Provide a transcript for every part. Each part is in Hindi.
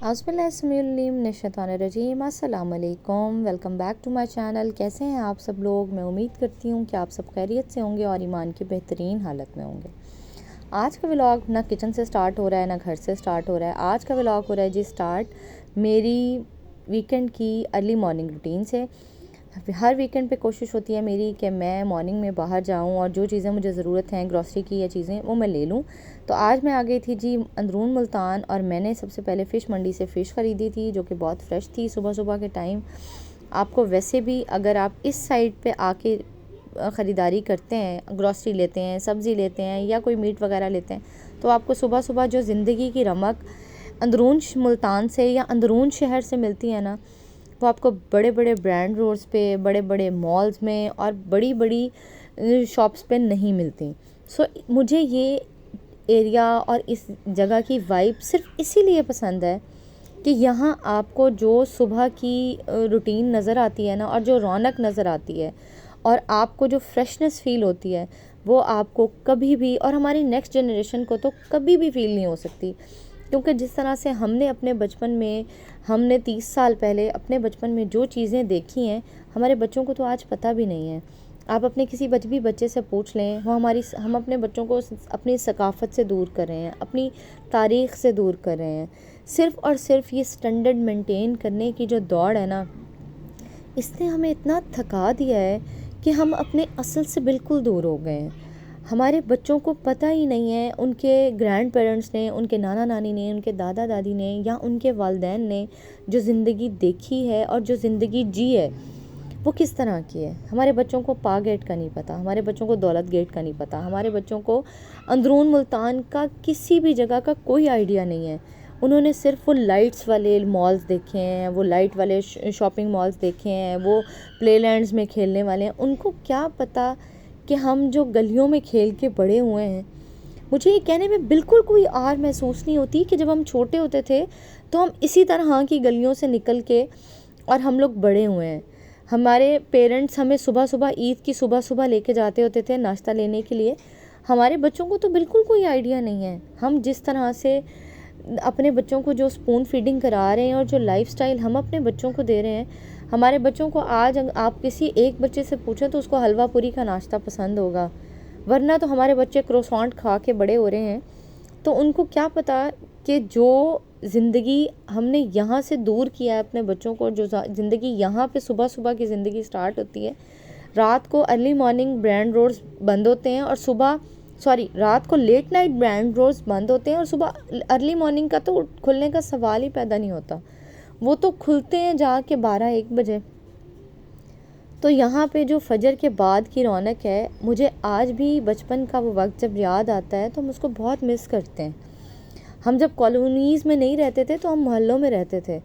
अस्सलामुअलैकुम, welcome back to my channel. कैसे हैं आप सब लोग? मैं उम्मीद करती हूँ कि आप सब खैरियत से होंगे और ईमान की बेहतरीन हालत में होंगे। आज का व्लॉग ना किचन से स्टार्ट हो रहा है ना घर से स्टार्ट हो रहा है। आज का व्लॉग हो रहा है जी स्टार्ट मेरी वीकेंड की अर्ली मॉर्निंग रूटीन से। हर वीकेंड पे कोशिश होती है मेरी कि मैं मॉर्निंग में बाहर जाऊं और जो चीज़ें मुझे ज़रूरत हैं ग्रॉसरी की या चीज़ें वो मैं ले लूं। तो आज मैं आ गई थी जी अंदरून मुल्तान और मैंने सबसे पहले फ़िश मंडी से फ़िश ख़रीदी थी जो कि बहुत फ्रेश थी सुबह सुबह के टाइम। आपको वैसे भी अगर आप इस साइड पे आके ख़रीदारी करते हैं, ग्रॉसरी लेते हैं, सब्ज़ी लेते हैं या कोई मीट वगैरह लेते हैं, तो आपको सुबह सुबह जो ज़िंदगी की रमक अंदरून मुल्तान से या अंदरून शहर से मिलती है ना, वो आपको बड़े बड़े ब्रांड रोड्स पे, बड़े बड़े मॉल्स में और बड़ी बड़ी शॉप्स पे नहीं मिलती। मुझे ये एरिया और इस जगह की वाइब सिर्फ इसीलिए पसंद है कि यहाँ आपको जो सुबह की रूटीन नज़र आती है ना और जो रौनक नज़र आती है और आपको जो फ्रेशनेस फ़ील होती है वो आपको कभी भी और हमारी नेक्स्ट जनरेशन को तो कभी भी फ़ील नहीं हो सकती। क्योंकि जिस तरह से हमने अपने बचपन में, हमने 30 साल पहले अपने बचपन में जो चीज़ें देखी हैं, हमारे बच्चों को तो आज पता भी नहीं है। आप अपने किसी बच्चे से पूछ लें, वो हम अपने बच्चों को अपनी सकाफ़त से दूर कर रहे हैं, अपनी तारीख़ से दूर कर रहे हैं। सिर्फ़ और सिर्फ ये स्टैंडर्ड मेंटेन करने की जो दौड़ है ना, इसने हमें इतना थका दिया है कि हम अपने असल से बिल्कुल दूर हो गए हैं। हमारे बच्चों को पता ही नहीं है उनके ग्रैंड पेरेंट्स ने, उनके नाना नानी ने, उनके दादा दादी ने या उनके वालिदैन ने जो ज़िंदगी देखी है और जो ज़िंदगी जी है वो किस तरह की है। हमारे बच्चों को पा गेट का नहीं पता, हमारे बच्चों को दौलत गेट का नहीं पता, हमारे बच्चों को अंदरून मुल्तान का किसी भी जगह का कोई आइडिया नहीं है। उन्होंने सिर्फ वो लाइट्स वाले मॉल्स देखे हैं, वो लाइट वाले शॉपिंग मॉल्स देखे हैं, वो प्लेलैंड्स में खेलने वाले हैं। उनको क्या पता कि हम जो गलियों में खेल के बड़े हुए हैं। मुझे ये कहने में बिल्कुल कोई आर महसूस नहीं होती कि जब हम छोटे होते थे तो हम इसी तरह की गलियों से निकल के और हम लोग बड़े हुए हैं। हमारे पेरेंट्स हमें सुबह सुबह ईद की सुबह सुबह लेके जाते होते थे नाश्ता लेने के लिए। हमारे बच्चों को तो बिल्कुल कोई आइडिया नहीं है। हम जिस तरह से अपने बच्चों को जो स्पून फीडिंग करा रहे हैं और जो लाइफस्टाइल हम अपने बच्चों को दे रहे हैं, हमारे बच्चों को आज आप किसी एक बच्चे से पूछें तो उसको हलवा पूरी का नाश्ता पसंद होगा, वरना तो हमारे बच्चे क्रोसॉन्ट खा के बड़े हो रहे हैं। तो उनको क्या पता कि जो ज़िंदगी हमने यहाँ से दूर किया है अपने बच्चों को, जो ज़िंदगी यहाँ पे सुबह सुबह की ज़िंदगी स्टार्ट होती है, रात को अर्ली मॉर्निंग ब्रांड रोड्स बंद होते हैं और रात को लेट नाइट ब्रांड रोड्स बंद होते हैं और सुबह अर्ली मॉर्निंग का तो खुलने का सवाल ही पैदा नहीं होता। वो तो खुलते हैं जाके 12-1 बजे। तो यहाँ पे जो फजर के बाद की रौनक है, मुझे आज भी बचपन का वो वक्त जब याद आता है तो हम उसको बहुत मिस करते हैं। हम जब कॉलोनीज़ में नहीं रहते थे तो हम मोहल्लों में रहते थे।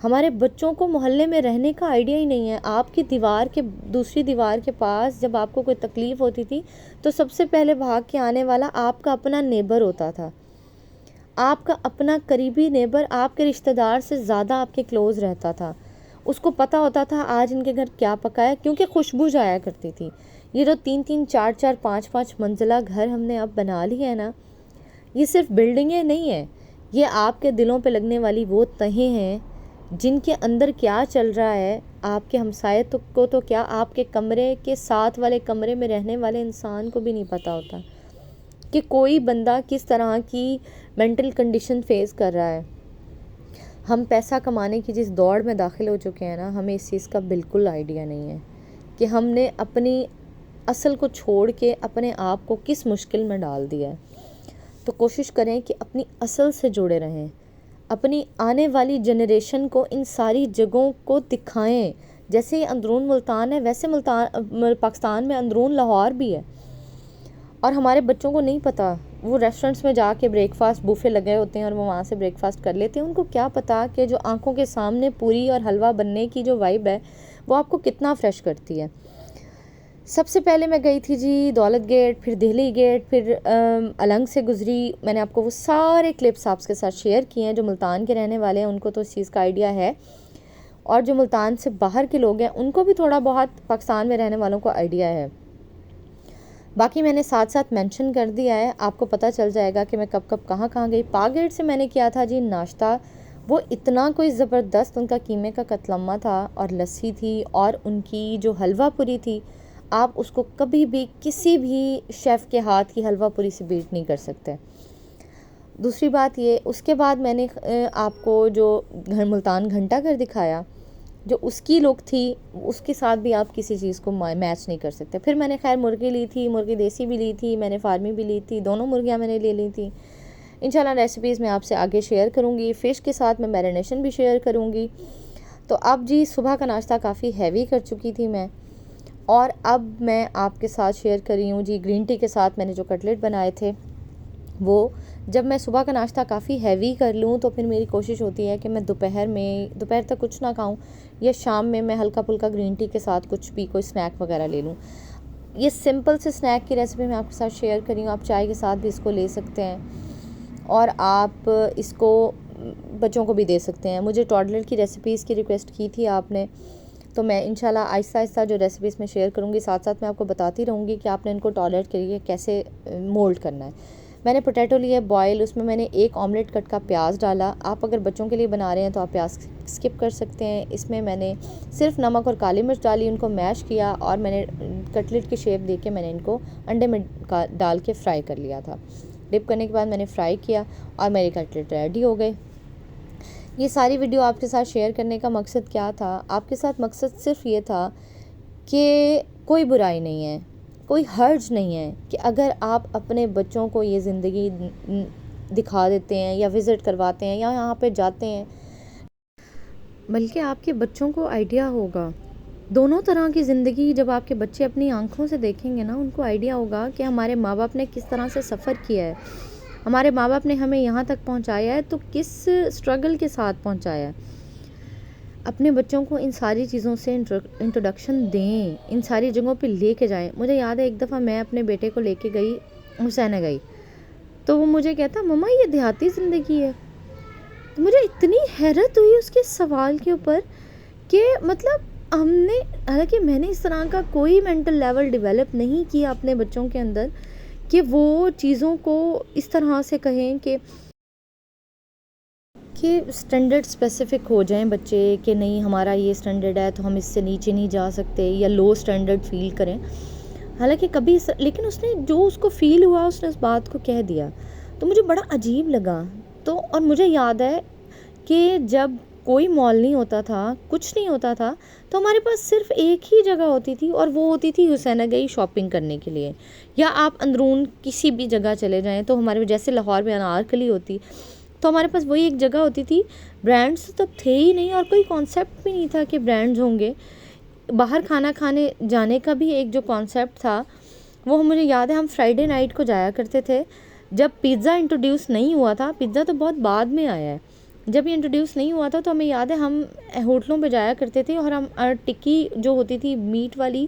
हमारे बच्चों को मोहल्ले में रहने का आइडिया ही नहीं है। आपकी दीवार के दूसरी दीवार के पास जब आपको कोई तकलीफ़ होती थी तो सबसे पहले भाग के आने वाला आपका अपना नेबर होता था। आपका अपना करीबी नेबर आपके रिश्तेदार से ज़्यादा आपके क्लोज़ रहता था। उसको पता होता था आज इनके घर क्या पका है, क्योंकि खुशबू जाया करती थी। ये जो 3-3, 4-4, 5-5 मंजिला घर हमने अब बना लिए हैं ना, ये सिर्फ बिल्डिंगें नहीं हैं, ये आपके दिलों पे लगने वाली वो तहें हैं जिनके अंदर क्या चल रहा है आपके हमसाये को तो क्या, आपके कमरे के साथ वाले कमरे में रहने वाले इंसान को भी नहीं पता होता कि कोई बंदा किस तरह की मेंटल कंडीशन फेस कर रहा है। हम पैसा कमाने की जिस दौड़ में दाखिल हो चुके हैं ना, हमें इस चीज़ का बिल्कुल आइडिया नहीं है कि हमने अपनी असल को छोड़ के अपने आप को किस मुश्किल में डाल दिया है। तो कोशिश करें कि अपनी असल से जुड़े रहें, अपनी आने वाली जनरेशन को इन सारी जगहों को दिखाएं। जैसे ये अंदरून मुल्तान है, वैसे पाकिस्तान में अंदरून लाहौर भी है। और हमारे बच्चों को नहीं पता, वो रेस्टोरेंट्स में जाके ब्रेकफास्ट बुफे लगे होते हैं और वो वहाँ से ब्रेकफास्ट कर लेते हैं। उनको क्या पता कि जो आंखों के सामने पूरी और हलवा बनने की जो वाइब है वो आपको कितना फ्रेश करती है। सबसे पहले मैं गई थी जी दौलत गेट, फिर दिल्ली गेट, फिर अलंग से गुज़री। मैंने आपको वो सारे क्लिप्स आपके साथ शेयर किए हैं। जो मुल्तान के रहने वाले हैं उनको तो इस चीज़ का आइडिया है, और जो मुल्तान से बाहर के लोग हैं उनको भी थोड़ा बहुत पाकिस्तान में रहने वालों को आइडिया है। बाकी मैंने साथ साथ मेंशन कर दिया है, आपको पता चल जाएगा कि मैं कब कब कहाँ कहाँ गई। पा गेट से मैंने किया था जी नाश्ता, वो इतना कोई ज़बरदस्त उनका कीमे का कतलम्मा था और लस्सी थी और उनकी जो हलवा पूरी थी, आप उसको कभी भी किसी भी शेफ़ के हाथ की हलवा पूरी से बीट नहीं कर सकते। दूसरी बात ये, उसके बाद मैंने आपको जो मुल्तान घंटा घर दिखाया, जो उसकी लुक थी उसके साथ भी आप किसी चीज़ को मैच नहीं कर सकते। फिर मैंने खैर मुर्गी ली थी, मुर्गी देसी भी ली थी, मैंने फार्मी भी ली थी, दोनों मुर्गियाँ मैंने ले ली थी। इंशाल्लाह रेसिपीज़ मैं आपसे आगे शेयर करूँगी। फ़िश के साथ मैं मैरिनेशन भी शेयर करूँगी। तो अब जी सुबह का नाश्ता काफ़ी हैवी कर चुकी थी मैं, और अब मैं आपके साथ शेयर कर रही हूँ जी ग्रीन टी के साथ मैंने जो कटलेट बनाए थे वो। जब मैं सुबह का नाश्ता काफ़ी हैवी कर लूँ तो फिर मेरी कोशिश होती है कि मैं दोपहर तक कुछ ना खाऊं, या शाम में मैं हल्का फुल्का ग्रीन टी के साथ कुछ भी कोई स्नैक वगैरह ले लूँ। ये सिंपल से स्नैक की रेसिपी मैं आपके साथ शेयर कर रही हूँ। आप चाय के साथ भी इसको ले सकते हैं और आप इसको बच्चों को भी दे सकते हैं। मुझे टॉडलर की रेसिपीज़ की रिक्वेस्ट की थी आपने, तो मैं इंशाल्लाह आहिस्ता आहिस्ता जो रेसिपीज़ मैं शेयर करूँगी साथ साथ मैं आपको बताती रहूँगी कि आपने इनको टॉडलर के लिए कैसे मोल्ड करना है। मैंने पोटैटो लिए बॉयल, उसमें मैंने 1 ऑमलेट कट का प्याज डाला। आप अगर बच्चों के लिए बना रहे हैं तो आप प्याज स्किप कर सकते हैं। इसमें मैंने सिर्फ नमक और काली मिर्च डाली, उनको मैश किया और मैंने कटलेट की शेप दे के मैंने इनको अंडे में डाल के फ्राई कर लिया था। डिप करने के बाद मैंने फ्राई किया और मेरे कटलेट रेडी हो गए। ये सारी वीडियो आपके साथ शेयर करने का मकसद क्या था? आपके साथ मकसद सिर्फ ये था कि कोई बुराई नहीं है, कोई हर्ज नहीं है कि अगर आप अपने बच्चों को ये ज़िंदगी दिखा देते हैं या विज़िट करवाते हैं या यहाँ पे जाते हैं, बल्कि आपके बच्चों को आइडिया होगा दोनों तरह की ज़िंदगी। जब आपके बच्चे अपनी आंखों से देखेंगे ना, उनको आइडिया होगा कि हमारे माँ बाप ने किस तरह से सफ़र किया है, हमारे माँ बाप ने हमें यहाँ तक पहुँचाया है तो किस स्ट्रगल के साथ पहुँचाया है। अपने बच्चों को इन सारी चीज़ों से इंट्रोडक्शन दें, इन सारी जगहों पे लेके जाएं। मुझे याद है एक दफ़ा मैं अपने बेटे को लेके गई, हुसैन गई, तो वो मुझे कहता मम्मा ये देहाती ज़िंदगी है। तो मुझे इतनी हैरत हुई उसके सवाल के ऊपर कि मतलब हमने, हालांकि मैंने इस तरह का कोई मेंटल लेवल डेवलप नहीं किया अपने बच्चों के अंदर कि वो चीज़ों को इस तरह से कहें कि स्टैंडर्ड स्पेसिफ़िक हो जाएं बच्चे, कि नहीं हमारा ये स्टैंडर्ड है तो हम इससे नीचे नहीं जा सकते, या लो स्टैंडर्ड फ़ील करें। हालांकि कभी लेकिन उसने जो उसको फ़ील हुआ उसने उस बात को कह दिया, तो मुझे बड़ा अजीब लगा। तो और मुझे याद है कि जब कोई मॉल नहीं होता था, कुछ नहीं होता था, तो हमारे पास सिर्फ एक ही जगह होती थी और वो होती थी हुसैन गई शॉपिंग करने के लिए। या आप अंदरून किसी भी जगह चले जाएं तो हमारे जैसे लाहौर में अनारकली होती, तो हमारे पास वही एक जगह होती थी। ब्रांड्स तब थे ही नहीं और कोई कॉन्सेप्ट भी नहीं था कि ब्रांड्स होंगे। बाहर खाना खाने जाने का भी एक जो कॉन्सेप्ट था वो मुझे याद है हम फ्राइडे नाइट को जाया करते थे। जब पिज़्ज़ा इंट्रोड्यूस नहीं हुआ था, पिज़्ज़ा तो बहुत बाद में आया है, जब ये इंट्रोड्यूस नहीं हुआ था तो हमें याद है हम होटलों पे जाया करते थे और हम टिक्की जो होती थी मीट वाली,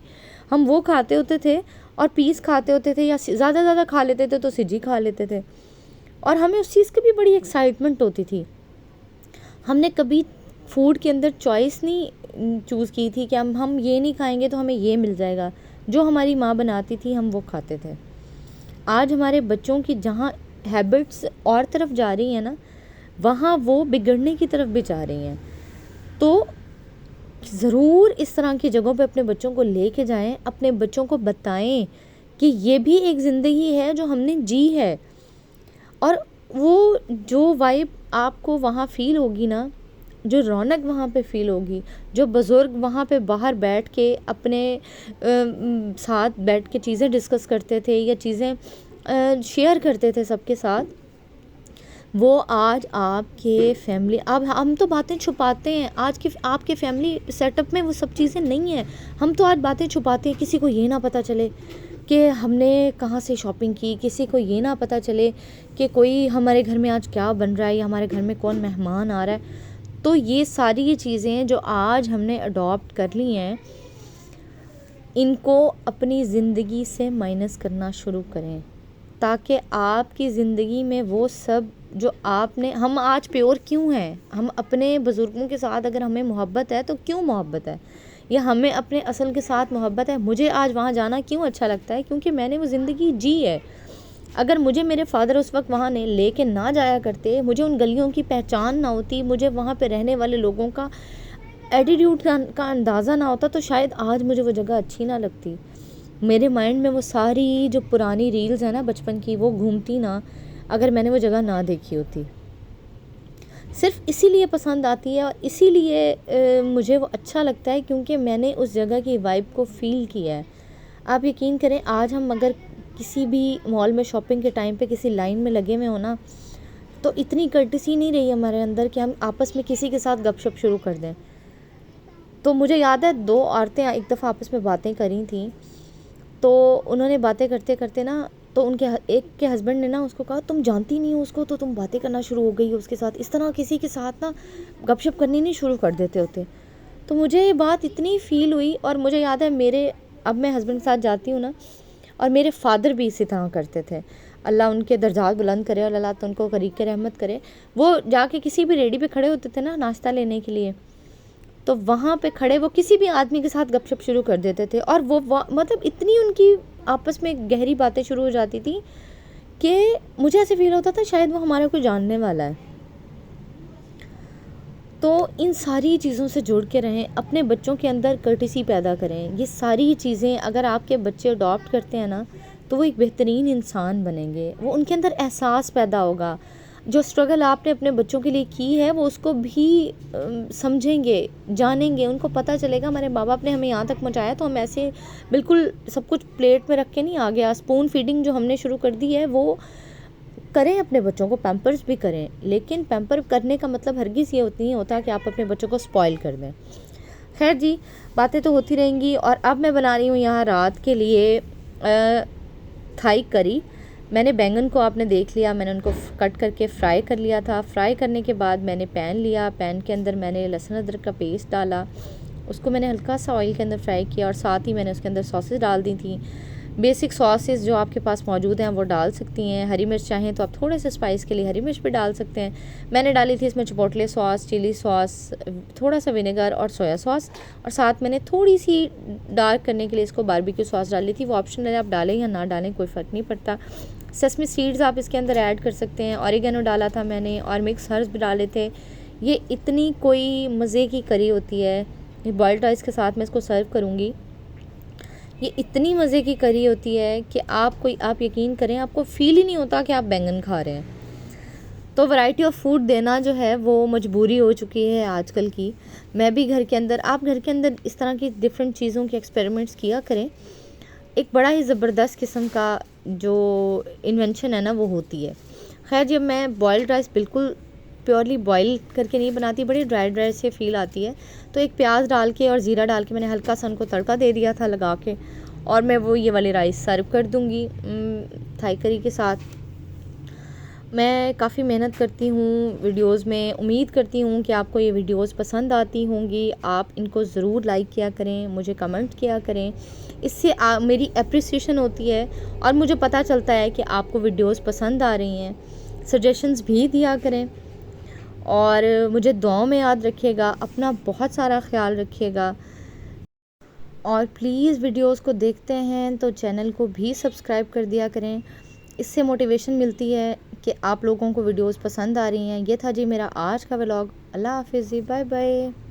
हम वो खाते होते थे और पीस खाते होते थे, या ज़्यादा खा लेते थे तो सिजी खा लेते थे, और हमें उस चीज़ की भी बड़ी एक्साइटमेंट होती थी। हमने कभी फूड के अंदर चॉइस नहीं चूज़ की थी कि हम ये नहीं खाएंगे तो हमें ये मिल जाएगा। जो हमारी माँ बनाती थी हम वो खाते थे। आज हमारे बच्चों की जहाँ हैबिट्स और तरफ जा रही हैं ना, वहाँ वो बिगड़ने की तरफ भी जा रही हैं। तो ज़रूर इस तरह की जगहों पे अपने बच्चों को लेके जाएं, अपने बच्चों को बताएं कि ये भी एक ज़िंदगी है जो हमने जी है। और वो जो वाइब आपको वहाँ फ़ील होगी ना, जो रौनक वहाँ पे फ़ील होगी, जो बुज़ुर्ग वहाँ पे बाहर बैठ के अपने साथ बैठ के चीज़ें डिस्कस करते थे या चीज़ें शेयर करते थे सबके साथ, वो आज आपके फैमिली, अब हम तो बातें छुपाते हैं, आज के आपके फैमिली सेटअप में वो सब चीज़ें नहीं हैं। हम तो आज बातें छुपाते हैं, किसी को ये ना पता चले कि हमने कहाँ से शॉपिंग की, किसी को ये ना पता चले कि कोई हमारे घर में आज क्या बन रहा है या हमारे घर में कौन मेहमान आ रहा है। तो ये सारी ये चीज़ें जो आज हमने अडॉप्ट कर ली हैं, इनको अपनी ज़िंदगी से माइनस करना शुरू करें, ताकि आपकी ज़िंदगी में वो सब जो आपने, हम आज प्योर क्यों हैं, हम अपने बुज़ुर्गों के साथ अगर हमें मोहब्बत है तो क्यों मोहब्बत है, या हमें अपने असल के साथ मोहब्बत है, मुझे आज वहाँ जाना क्यों अच्छा लगता है, क्योंकि मैंने वो ज़िंदगी जी है। अगर मुझे मेरे फ़ादर उस वक्त वहाँ ने लेके ना जाया करते, मुझे उन गलियों की पहचान ना होती, मुझे वहाँ पे रहने वाले लोगों का एटीट्यूड का अंदाज़ा ना होता, तो शायद आज मुझे वो जगह अच्छी ना लगती। मेरे माइंड में वो सारी जो पुरानी रील्स हैं ना बचपन की, वो घूमती ना, अगर मैंने वो जगह ना देखी होती। सिर्फ़ इसीलिए पसंद आती है और इसीलिए मुझे वो अच्छा लगता है, क्योंकि मैंने उस जगह की वाइब को फ़ील किया है। आप यकीन करें, आज हम अगर किसी भी मॉल में शॉपिंग के टाइम पे किसी लाइन में लगे हुए हो ना, तो इतनी कर्टसी नहीं रही हमारे अंदर कि हम आपस में किसी के साथ गपशप शुरू कर दें। तो मुझे याद है 2 औरतें एक दफ़ा आपस में बातें करी थी, तो उन्होंने बातें करते करते ना, तो उनके एक के हस्बैंड ने ना उसको कहा, तुम जानती नहीं हो उसको, तो तुम बातें करना शुरू हो गई हो उसके साथ। इस तरह किसी के साथ ना गपशप करनी नहीं शुरू कर देते होते। तो मुझे ये बात इतनी फ़ील हुई, और मुझे याद है मेरे, अब मैं हस्बैंड के साथ जाती हूँ ना, और मेरे फ़ादर भी इसी तरह करते थे। अल्लाह उनके दर्जात बुलंद करे और अल्लाह तो उनको करीब रहमत करे। वो जाके किसी भी रेडी पे खड़े होते थे ना नाश्ता लेने के लिए, तो वहाँ पे खड़े वो किसी भी आदमी के साथ गपशप शुरू कर देते थे, और वो मतलब इतनी उनकी आपस में गहरी बातें शुरू हो जाती थी कि मुझे ऐसे फील होता था शायद वो हमारे को जानने वाला है। तो इन सारी चीज़ों से जुड़ के रहें, अपने बच्चों के अंदर कर्टिसी पैदा करें। ये सारी चीज़ें अगर आपके बच्चे अडॉप्ट करते हैं ना, तो वो एक बेहतरीन इंसान बनेंगे। वो उनके अंदर एहसास पैदा होगा, जो स्ट्रगल आपने अपने बच्चों के लिए की है वो उसको भी समझेंगे, जानेंगे। उनको पता चलेगा हमारे माँ बाप ने हमें यहाँ तक पहुँचाया, तो हम ऐसे बिल्कुल सब कुछ प्लेट में रख के नहीं आ गया। स्पून फीडिंग जो हमने शुरू कर दी है वो करें, अपने बच्चों को पैम्पर्स भी करें, लेकिन पैम्पर करने का मतलब हरगिज़ ये नहीं होता कि आप अपने बच्चों को स्पॉइल कर दें। खैर जी, बातें तो होती रहेंगी। और अब मैं बना रही हूँ यहाँ रात के लिए थाई करी। मैंने बैंगन को, आपने देख लिया, मैंने उनको कट करके फ्राई कर लिया था। फ्राई करने के बाद मैंने पैन लिया, पैन के अंदर मैंने लहसुन अदरक का पेस्ट डाला, उसको मैंने हल्का सा ऑयल के अंदर फ्राई किया, और साथ ही मैंने उसके अंदर सॉसेस डाल दी थी। बेसिक सॉसेस जो आपके पास मौजूद हैं वो डाल सकती हैं। हरी मिर्च चाहें तो आप थोड़े से स्पाइस के लिए हरी मिर्च भी डाल सकते हैं। मैंने डाली थी इसमें चिपोटले सॉस, चिली सॉस, थोड़ा सा विनेगर और सोया सॉस, और साथ मैंने थोड़ी सी डार्क करने के लिए इसको बारबेक्यू सॉस डाली थी। वो ऑप्शनल है, आप डालें या ना डालें कोई फ़र्क नहीं पड़ता। सेसमी सीड्स आप इसके अंदर ऐड कर सकते हैं। ऑरिगेनो डाला था मैंने, और मिक्स हर्ब्स भी डाले थे। ये इतनी कोई मज़े की करी होती है। ये बॉइल्ड राइस के साथ मैं इसको सर्व करूँगी। ये इतनी मज़े की करी होती है कि आप यकीन करें, आपको फ़ील ही नहीं होता कि आप बैंगन खा रहे हैं। तो वैरायटी ऑफ फूड देना जो है वो मजबूरी हो चुकी है आजकल की। मैं भी घर के अंदर, आप घर के अंदर इस तरह की डिफरेंट चीज़ों के एक्सपेरिमेंट्स किया करें। एक बड़ा ही ज़बरदस्त किस्म का जो इन्वेंशन है ना वो होती है। खैर, जब मैं बॉयल्ड राइस बिल्कुल प्योरली बॉयल करके नहीं बनाती, बड़ी ड्राई ड्राई से फील आती है, तो एक प्याज डाल के और ज़ीरा डाल के मैंने हल्का सा उनको तड़का दे दिया था लगा के, और मैं वो ये वाली राइस सर्व कर दूँगी थाई करी के साथ। मैं काफ़ी मेहनत करती हूँ वीडियोस में। उम्मीद करती हूँ कि आपको ये वीडियोस पसंद आती होंगी। आप इनको ज़रूर लाइक किया करें, मुझे कमेंट किया करें। इससे मेरी एप्रिसिएशन होती है, और मुझे पता चलता है कि आपको वीडियोस पसंद आ रही हैं। सजेशंस भी दिया करें, और मुझे दुआओं में याद रखिएगा। अपना बहुत सारा ख्याल रखिएगा, और प्लीज़ वीडियोस को देखते हैं तो चैनल को भी सब्सक्राइब कर दिया करें। इससे मोटिवेशन मिलती है कि आप लोगों को वीडियोस पसंद आ रही हैं। ये था जी मेरा आज का व्लॉग। अल्लाह हाफिज़ जी, बाय बाय।